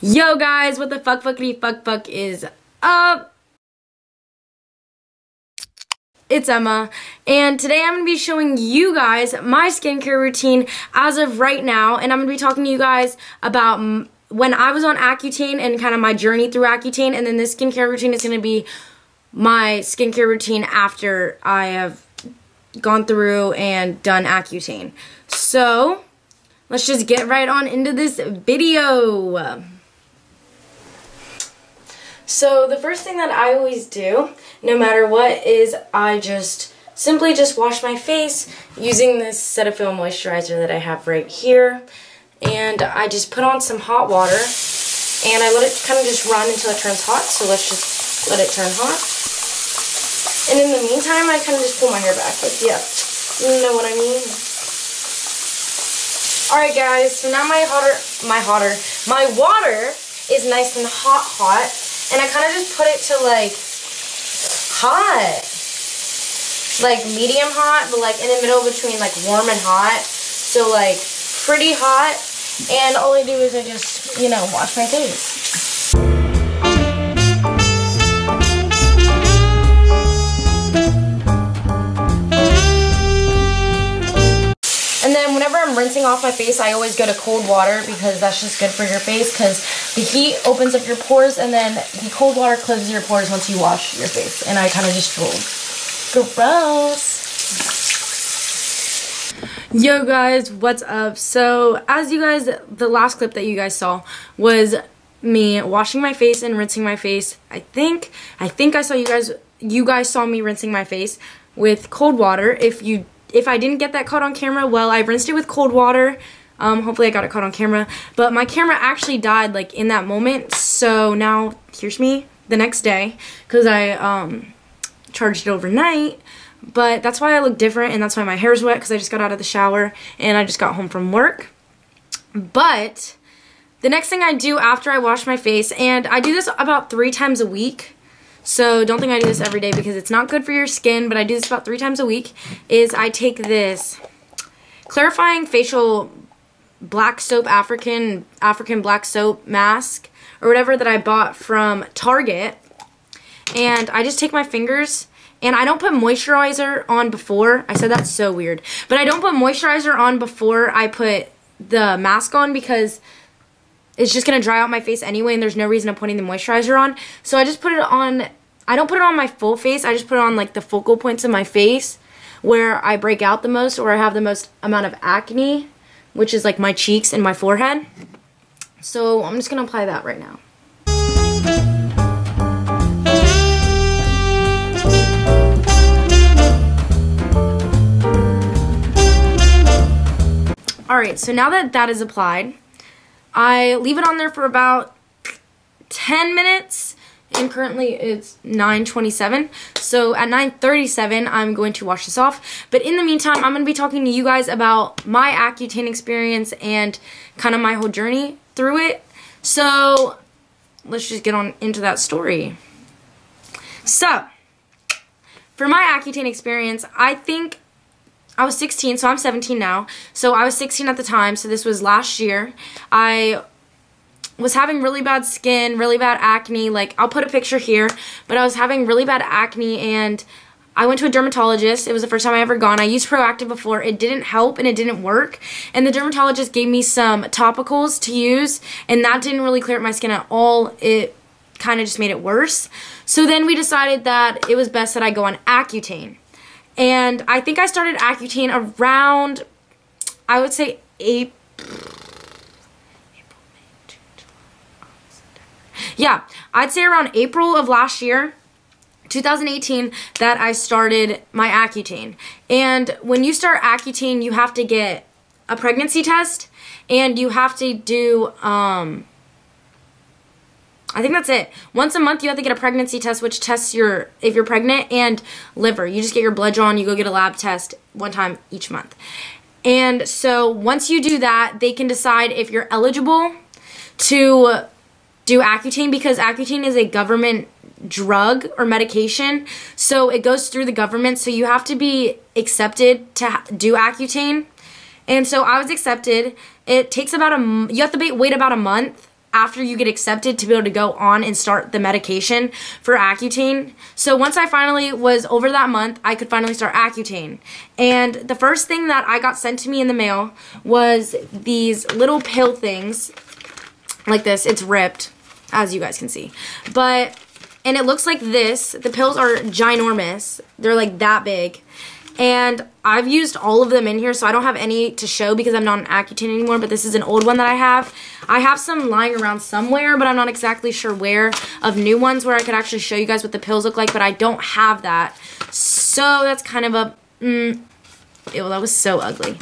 Yo guys, what the fuck is up? It's Emma, and today I'm going to be showing you guys my skincare routine as of right now, and I'm going to be talking to you guys about when I was on Accutane and kind of my journey through Accutane, and then this skincare routine is going to be my skincare routine after I have gone through and done Accutane. So, let's just get right on into this video. So the first thing that I always do, no matter what, is I simply wash my face using this Cetaphil moisturizer that I have right here. And I just put on some hot water and I let it kind of just run until it turns hot. So let's just let it turn hot. And in the meantime, I kind of just pull my hair back. Like, yeah, you know what I mean? Alright guys, so now my water is nice and hot. And I kind of just put it to, like, hot. Like, medium hot, but, like, in the middle between, like, warm and hot. So, like, pretty hot. And all I do is I just, you know, wash my face. And then whenever I'm rinsing off my face, I always go to cold water because that's just good for your face because the heat opens up your pores and then the cold water closes your pores once you wash your face. And I kind of just drool. Gross. Yo guys, what's up? So as you guys, the last clip that you guys saw was me washing my face and rinsing my face. I think I saw you guys saw me rinsing my face with cold water. If I didn't get that caught on camera, well, I rinsed it with cold water. Hopefully I got it caught on camera. But my camera actually died, like, in that moment. So now, here's me the next day. Because I charged it overnight. But that's why I look different. And that's why my hair's wet. Because I just got out of the shower. And I just got home from work. But the next thing I do after I wash my face, and I do this about 3 times a week. So don't think I do this every day because it's not good for your skin, but I do this about 3 times a week, is I take this clarifying facial black soap, African black soap mask, or whatever that I bought from Target, and I just take my fingers, and I don't put moisturizer on before. I said that's so weird. But I don't put moisturizer on before I put the mask on because it's just going to dry out my face anyway, and there's no reason of putting the moisturizer on. So I just put it on. I don't put it on my full face. I just put it on, like, the focal points of my face where I break out the most or I have the most amount of acne, which is, like, my cheeks and my forehead. So I'm just going to apply that right now. Alright, so now that that is applied, I leave it on there for about 10 minutes. And currently it's 9:27, so at 9:37 I'm going to wash this off. But in the meantime, I'm going to be talking to you guys about my Accutane experience and kind of my whole journey through it. So let's just get on into that story. So for my Accutane experience, I think I was 16, so I'm 17 now. So I was 16 at the time, so this was last year. I was having really bad skin, really bad acne. Like, I'll put a picture here, but I was having really bad acne, and I went to a dermatologist. It was the first time I ever gone. I used Proactive before. It didn't help, and it didn't work, and the dermatologist gave me some topicals to use, and that didn't really clear up my skin at all. It kind of just made it worse. So then we decided that it was best that I go on Accutane, and I think I started Accutane around, I would say, yeah, I'd say around April of last year, 2018, that I started my Accutane. And when you start Accutane, you have to get a pregnancy test, and you have to do, I think that's it. Once a month, you have to get a pregnancy test, which tests if you're pregnant, and liver. You just get your blood drawn, you go get a lab test 1 time each month. And so once you do that, they can decide if you're eligible to do Accutane, because Accutane is a government drug or medication, so it goes through the government, so you have to be accepted to do Accutane. And so I was accepted. It takes about you have to wait about a month after you get accepted to be able to go on and start the medication for Accutane. So once I finally was over that month, I could finally start Accutane. And the first thing that I got sent to me in the mail was these little pill things like this. It's ripped, as you guys can see. And it looks like this. The pills are ginormous. They're like that big. And I've used all of them in here, so I don't have any to show because I'm not on Accutane anymore, but this is an old one that I have. I have some lying around somewhere, but I'm not exactly sure where, of new ones where I could actually show you guys what the pills look like, but I don't have that. So that's kind of a, ew, that was so ugly.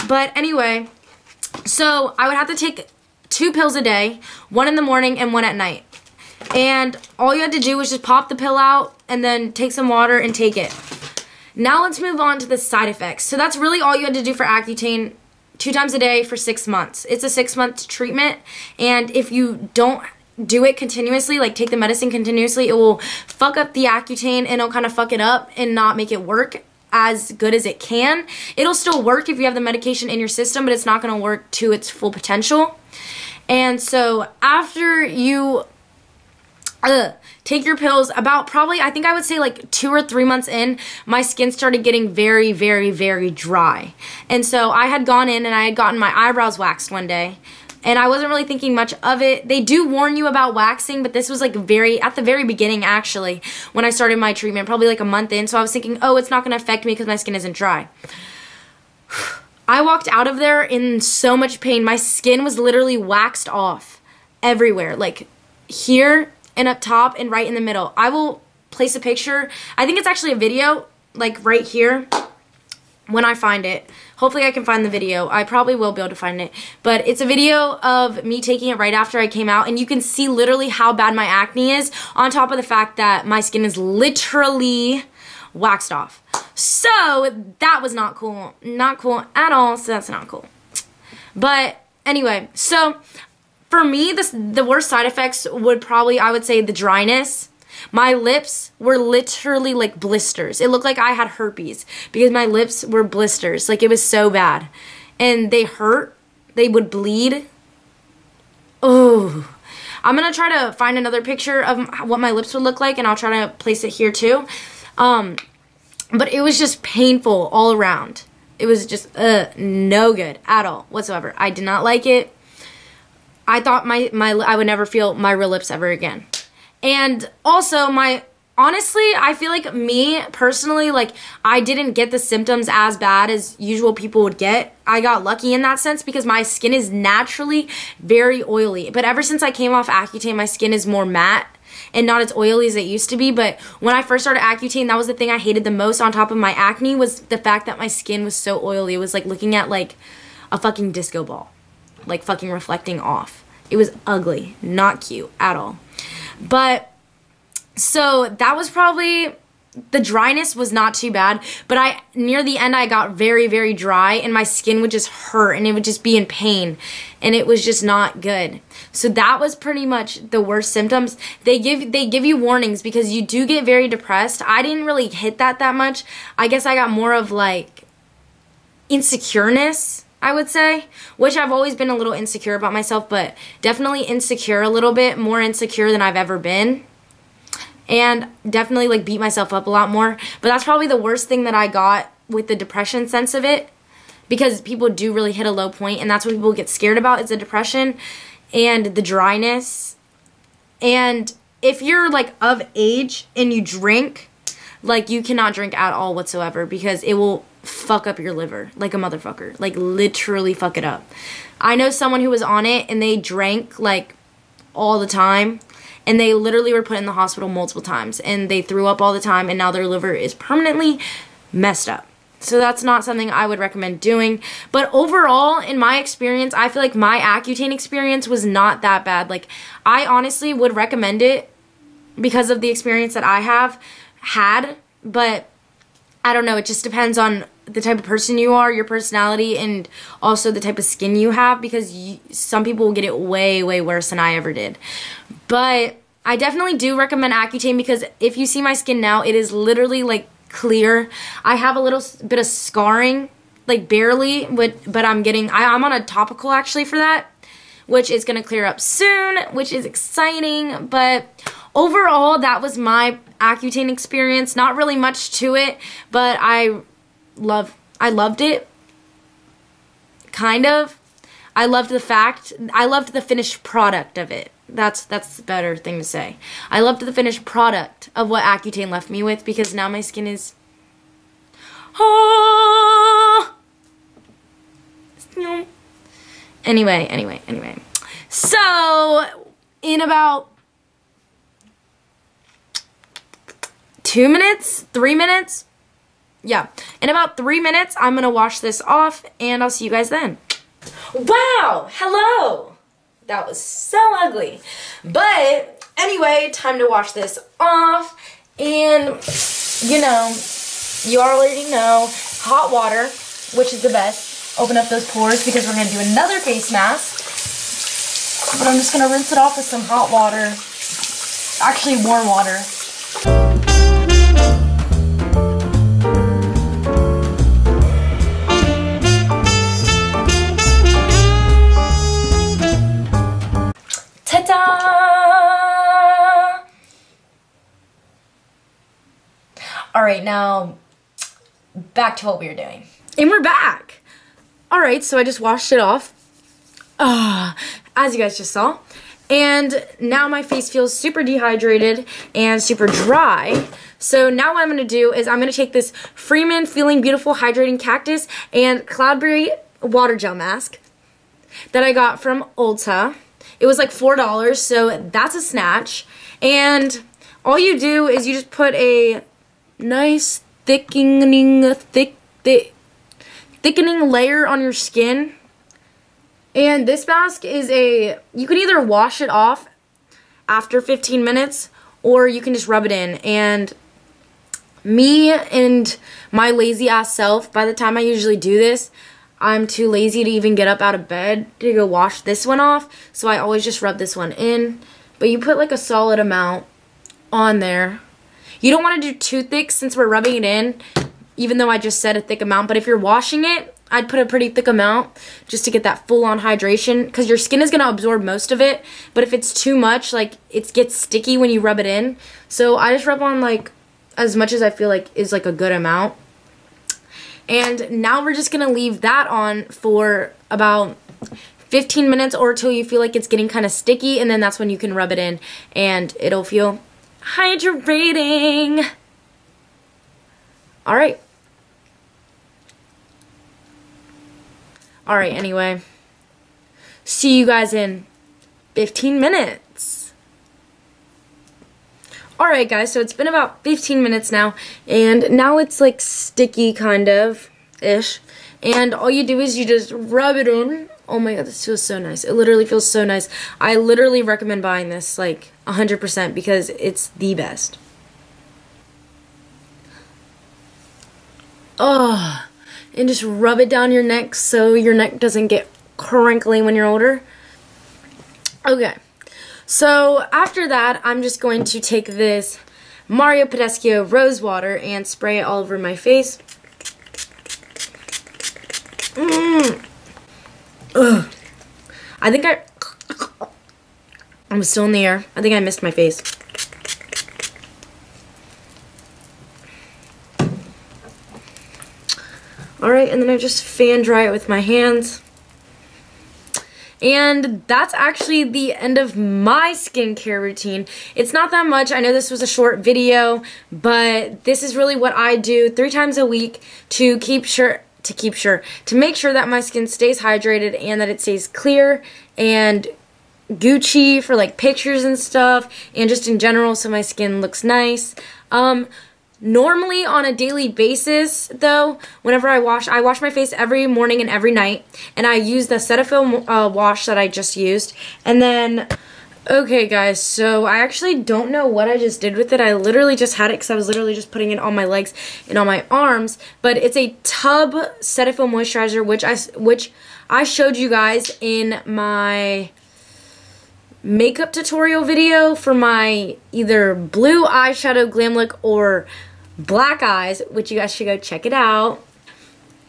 But anyway, so I would have to take 2 pills a day, 1 in the morning and 1 at night. And all you had to do was just pop the pill out and then take some water and take it. Now let's move on to the side effects. So that's really all you had to do for Accutane, 2 times a day for 6 months. It's a 6-month treatment, and if you don't do it continuously, like take the medicine continuously, it will fuck up the Accutane and it'll kind of fuck it up and not make it work as good as it can. It'll still work if you have the medication in your system, but it's not going to work to its full potential. And so after you take your pills, about probably, I think I would say like 2 or 3 months in, my skin started getting very, very, very dry. And so I had gone in and I had gotten my eyebrows waxed one day. And I wasn't really thinking much of it. They do warn you about waxing, but this was like at the very beginning actually, when I started my treatment, probably like a month in. So I was thinking, oh, it's not going to affect me because my skin isn't dry. I walked out of there in so much pain. My skin was literally waxed off everywhere, like here and up top and right in the middle. I will place a picture. I think it's actually a video, like right here, when I find it. Hopefully I can find the video. I probably will be able to find it. But it's a video of me taking it right after I came out, and you can see literally how bad my acne is, on top of the fact that my skin is literally waxed off. So that was not cool. Not cool at all, so that's not cool. But anyway, so for me, the worst side effects would probably, I would say, the dryness. My lips were literally like blisters. It looked like I had herpes because my lips were blisters. Like, it was so bad. And they hurt. They would bleed. Oh. I'm going to try to find another picture of what my lips would look like, and I'll try to place it here too. But it was just painful all around. It was just no good at all whatsoever. I did not like it. I thought I would never feel my real lips ever again. And also honestly, I feel like me personally, like, I didn't get the symptoms as bad as usual people would get. I got lucky in that sense because my skin is naturally very oily. But ever since I came off Accutane, my skin is more matte and not as oily as it used to be. But when I first started Accutane, that was the thing I hated the most on top of my acne, was the fact that my skin was so oily. It was like looking at like a fucking disco ball, like fucking reflecting off. It was ugly, not cute at all. But so that was probably, the dryness was not too bad, but near the end I got very, very dry, and my skin would just hurt and it would just be in pain, and it was just not good. So that was pretty much the worst symptoms. They give you warnings because you do get very depressed. I didn't really hit that much. I guess I got more of like insecureness, I would say, which I've always been a little insecure about myself, but definitely insecure a little bit, more insecure than I've ever been, and definitely like beat myself up a lot more. But that's probably the worst thing that I got with the depression sense of it, because people do really hit a low point, and that's what people get scared about, is the depression and the dryness. And if you're like of age and you drink, like, you cannot drink at all whatsoever, because it will fuck up your liver like a motherfucker. Like, literally fuck it up. I know someone who was on it and they drank like all the time, and they literally were put in the hospital multiple times, and they threw up all the time, and now their liver is permanently messed up. So that's not something I would recommend doing. But overall, in my experience, I feel like my Accutane experience was not that bad. Like, I honestly would recommend it because of the experience that I had, but I don't know, it just depends on the type of person you are, your personality, and also the type of skin you have, because some people will get it way, way worse than I ever did. But I definitely do recommend Accutane, because if you see my skin now, it is literally like clear. I have a little bit of scarring, like barely, but I'm on a topical actually for that, which is going to clear up soon, which is exciting. But overall, that was my Accutane experience. Not really much to it, but I loved it. Kind of. I loved the finished product of it. That's the better thing to say. I loved the finished product of what Accutane left me with, because now my skin is Anyway. So, in about 2 minutes, 3 minutes, yeah, in about 3 minutes, I'm gonna wash this off, and I'll see you guys then. Wow, hello. That was so ugly. But anyway, time to wash this off, and you already know, hot water, which is the best. Open up those pores because we're going to do another face mask. But I'm just going to rinse it off with some hot water. Actually, warm water. Ta-da! Alright, now back to what we were doing. And we're back! Alright, so I just washed it off. As you guys just saw. And now my face feels super dehydrated and super dry. So now what I'm going to do is I'm going to take this Freeman Feeling Beautiful Hydrating Cactus and Cloudberry Water Gel Mask that I got from Ulta. It was like $4, so that's a snatch. And all you do is you just put a nice thickening layer on your skin. And this mask is you can either wash it off after 15 minutes or you can just rub it in. And me and my lazy ass self, by the time I usually do this, I'm too lazy to even get up out of bed to go wash this one off. So I always just rub this one in. But you put like a solid amount on there. You don't want to do too thick since we're rubbing it in, even though I just said a thick amount. But if you're washing it, I'd put a pretty thick amount just to get that full-on hydration, because your skin is going to absorb most of it. But if it's too much, like, it gets sticky when you rub it in. So I just rub on like as much as I feel like is like a good amount. And now we're just going to leave that on for about 15 minutes or till you feel like it's getting kind of sticky, and then that's when you can rub it in and it'll feel hydrating. Alright. Alright, anyway. See you guys in 15 minutes. Alright guys, so it's been about 15 minutes now, and now it's like sticky kind of-ish. And all you do is you just rub it in. Oh my god, this feels so nice. It literally feels so nice. I literally recommend buying this like 100% because it's the best. Oh, and just rub it down your neck so your neck doesn't get crinkly when you're older. Okay, so after that, I'm just going to take this Mario Tedesco Rose Water and spray it all over my face. Ugh. I think I'm still in the air. I think I missed my face. Alright, and then I just fan dry it with my hands. And that's actually the end of my skincare routine. It's not that much. I know this was a short video, but this is really what I do 3 times a week to make sure that my skin stays hydrated and that it stays clear and Gucci for like pictures and stuff, and just in general so my skin looks nice. Normally on a daily basis though, whenever I wash my face every morning and every night, and I use the Cetaphil wash that I just used. And then, okay guys, so I actually don't know what I just did with it. I literally just had it because I was literally just putting it on my legs and on my arms. But it's a tub Cetaphil moisturizer, which I showed you guys in my makeup tutorial video for my either blue eyeshadow glam look or black eyes, which you guys should go check it out.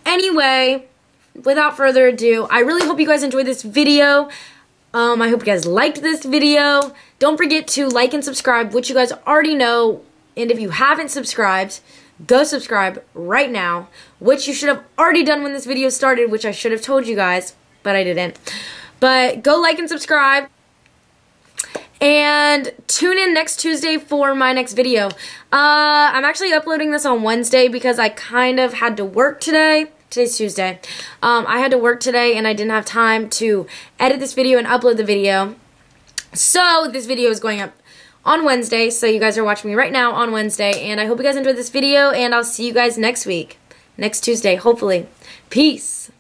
Anyway, without further ado, I really hope you guys enjoyed this video. I hope you guys liked this video. Don't forget to like and subscribe, which you guys already know. And if you haven't subscribed, go subscribe right now, which you should have already done when this video started, which I should have told you guys, but I didn't. But go like and subscribe. And tune in next Tuesday for my next video. I'm actually uploading this on Wednesday because I kind of had to work today. Today's Tuesday. I had to work today and I didn't have time to edit this video and upload the video. So this video is going up on Wednesday. So you guys are watching me right now on Wednesday. And I hope you guys enjoyed this video and I'll see you guys next week. Next Tuesday, hopefully. Peace.